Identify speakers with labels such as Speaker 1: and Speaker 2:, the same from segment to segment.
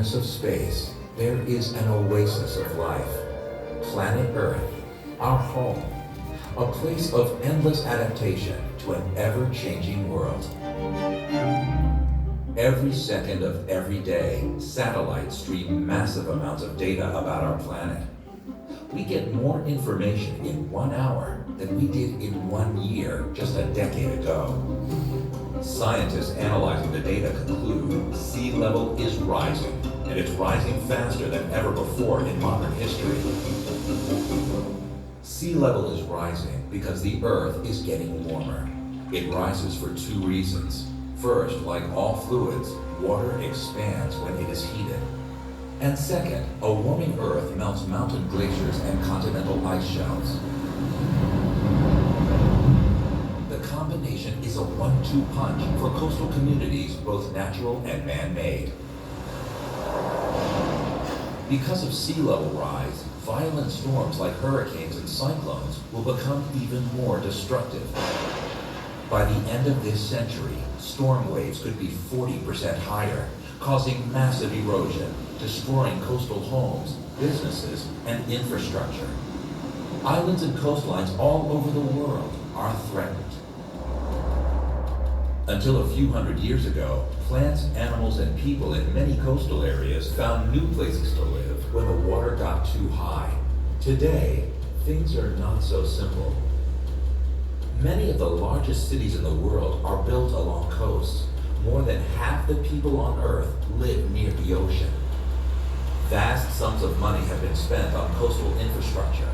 Speaker 1: darkness of space, there is an oasis of life. Planet Earth, our home, a place of endless adaptation to an ever-changing world. Every second of every day, satellites stream massive amounts of data about our planet. We get more information in 1 hour than we did in 1 year just a decade ago. Scientists analyzing the data conclude sea level is rising, and it's rising faster than ever before in modern history. Sea level is rising because the Earth is getting warmer. It rises for two reasons. First, like all fluids, water expands when it is heated. And second, a warming Earth melts mountain glaciers and continental ice shelves. The combination is a 1-2 punch for coastal communities, both natural and man-made. Because of sea level rise, violent storms like hurricanes and cyclones will become even more destructive. By the end of this century, storm waves could be 40% higher, causing massive erosion, destroying coastal homes, businesses, and infrastructure. Islands and coastlines all over the world are threatened. Until a few hundred years ago, plants, animals, and people in many coastal areas found new places to live when the water got too high. Today, things are not so simple. Many of the largest cities in the world are built along coasts. More than half the people on Earth live near the ocean. Vast sums of money have been spent on coastal infrastructure.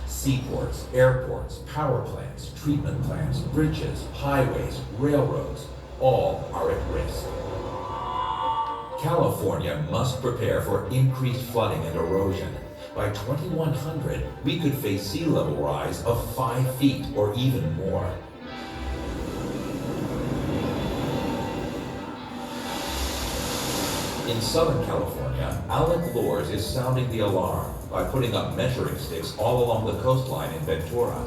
Speaker 1: Seaports, airports, power plants, treatment plants, bridges, highways, railroads, all are at risk. California must prepare for increased flooding and erosion. By 2100, we could face sea level rise of 5 feet or even more. In Southern California, Alec Loers is sounding the alarm by putting up measuring sticks all along the coastline in Ventura.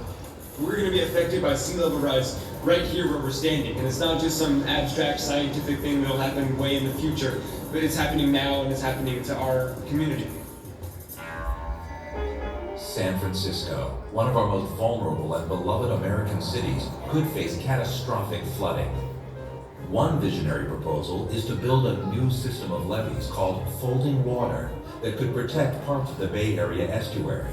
Speaker 2: We're going to be affected by sea level rise right here where we're standing. And it's not just some abstract scientific thing that'll happen way in the future, but it's happening now and it's happening to our community.
Speaker 1: San Francisco, one of our most vulnerable and beloved American cities, could face catastrophic flooding. One visionary proposal is to build a new system of levees called folding water that could protect parts of the Bay Area estuary.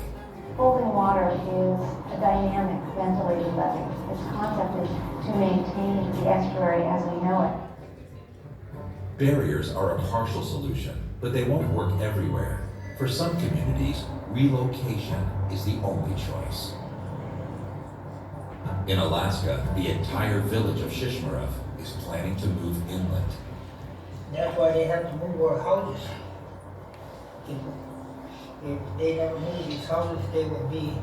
Speaker 3: Folding water is a dynamic ventilated levee. Its concept is to maintain the estuary as we know it.
Speaker 1: Barriers are a partial solution, but they won't work everywhere. For some communities, relocation is the only choice. In Alaska, the entire village of Shishmaref is planning to move inland.
Speaker 4: That's why they have to move our houses. If they never move these houses, they would be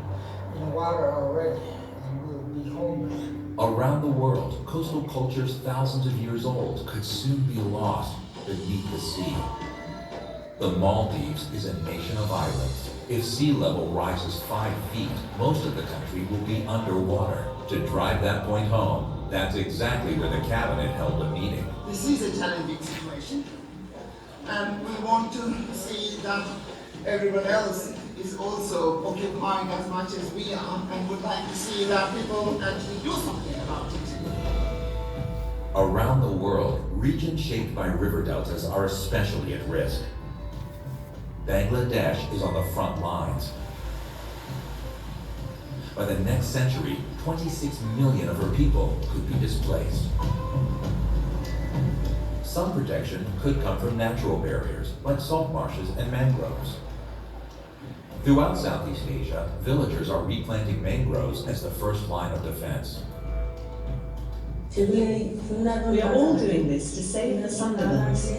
Speaker 4: in the water already and we would be homeless.
Speaker 1: Around the world, coastal cultures thousands of years old could soon be lost beneath the sea. The Maldives is a nation of islands. If sea level rises 5 feet, most of the country will be underwater. To drive that point home, that's exactly where the cabinet held a meeting.
Speaker 5: This is a challenging situation, and we want to see that everyone else is also occupying as much as we are, and would like to see that people actually do something about it.
Speaker 1: Around the world, regions shaped by river deltas are especially at risk. Bangladesh is on the front lines. By the next century, 26 million of her people could be displaced. Some protection could come from natural barriers, like salt marshes and mangroves. Throughout Southeast Asia, villagers are replanting mangroves as the first line of defense.
Speaker 6: We are all doing this to save the Sunderlands.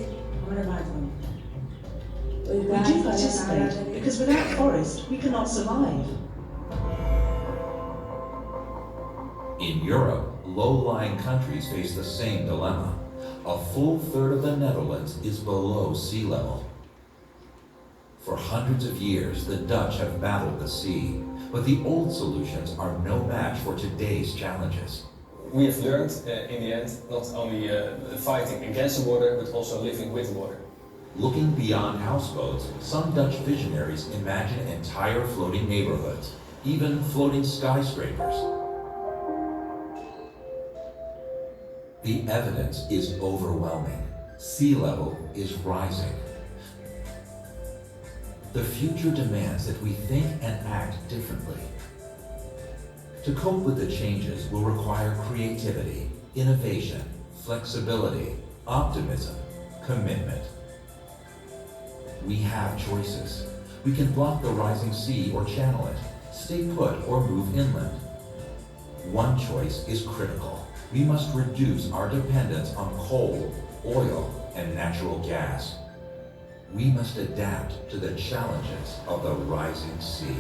Speaker 6: We do participate because without forest, we cannot survive.
Speaker 1: In Europe, low-lying countries face the same dilemma. A full third of the Netherlands is below sea level. For hundreds of years, the Dutch have battled the sea, but the old solutions are no match for today's challenges.
Speaker 7: We have learned, in the end, not only fighting against the water, but also living with the water.
Speaker 1: Looking beyond houseboats, some Dutch visionaries imagine entire floating neighborhoods, even floating skyscrapers. The evidence is overwhelming. Sea level is rising. The future demands that we think and act differently. To cope with the changes will require creativity, innovation, flexibility, optimism, commitment. We have choices. We can block the rising sea or channel it, stay put or move inland. One choice is critical. We must reduce our dependence on coal, oil, and natural gas. We must adapt to the challenges of the rising sea.